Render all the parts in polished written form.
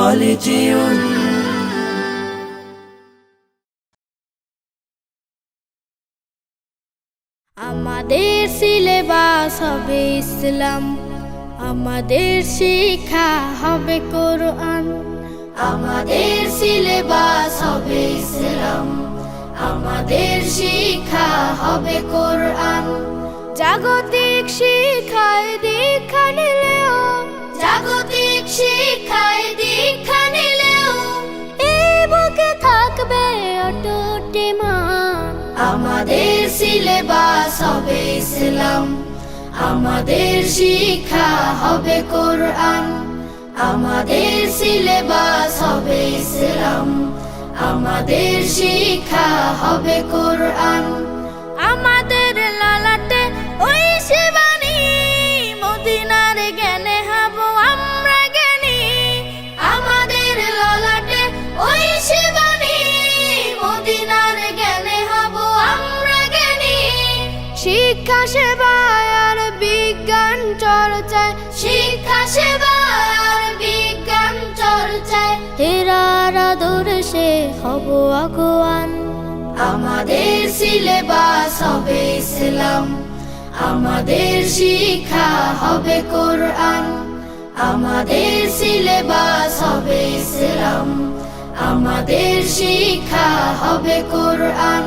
خالدون আমাদের সিলেবাস হবে ইসলাম, আমাদের শিক্ষা হবে কোরআন। আমাদের সিলেবাস হবে ইসলাম, আমাদের শিক্ষা হবে কোরআন। জাগতিক শিক্ষায় দীক্ষা নিলেও, জাগতিক শিক্ষায় দীক্ষা নিলেও এই বুকে থাকবে অটুট ঈমান। আমাদের সিলেবাস হবে ইসলাম, আমাদের শিক্ষা হবে কোরআন। আমাদের সিলেবাস হবে ইসলাম, আমাদের শিক্ষা হবে কোরআন। আমাদের লালাটে ওই শিবানী, মদিনার জ্ঞানে হব আমরা জ্ঞানী। আমাদের লালাটে ওই শিবানী, মদিনার জ্ঞানে হব আমরা জ্ঞানী। শিক্ষা সেবায় আর বিজ্ঞান চর্চায়, শিক্ষা সেবায় আর বিজ্ঞান চর্চায় হেরার আদর্শে হব আগুয়ান। আমাদের সিলেবাস হবে ইসলাম, আমাদের শিক্ষা হবে কোরআন। আমাদের সিলেবাস হবে ইসলাম, আমাদের শিক্ষা হবে কোরআন।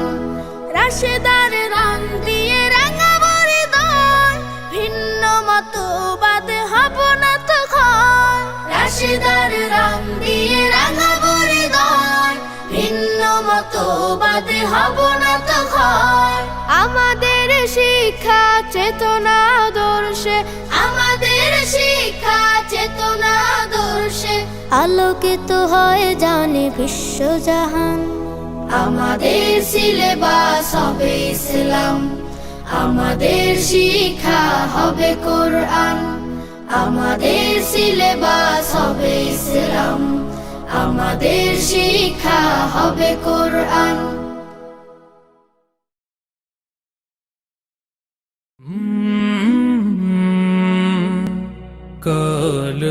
রাশেদার রং দিয়ে রাঙাবো হৃদয়, ভিন্ন মতবাদ হব না তখন। রাশেদার রং দিয়ে রাঙাবো হৃদয়, ভিন্ন মতবাদ হব না তখন। আমাদের শিক্ষা চেতনা আদর্শে, আমাদের শিক্ষা চেতনা আদর্শে আলোকিত হয় জানে বিশ্বজাহান। আমাদের সিলেবাস হবে ইসলাম, আমাদের শিক্ষা হবে কোরআন। আমাদের সিলেবাস হবে ইসলাম, আমাদের শিক্ষা হবে কোরআন। কাল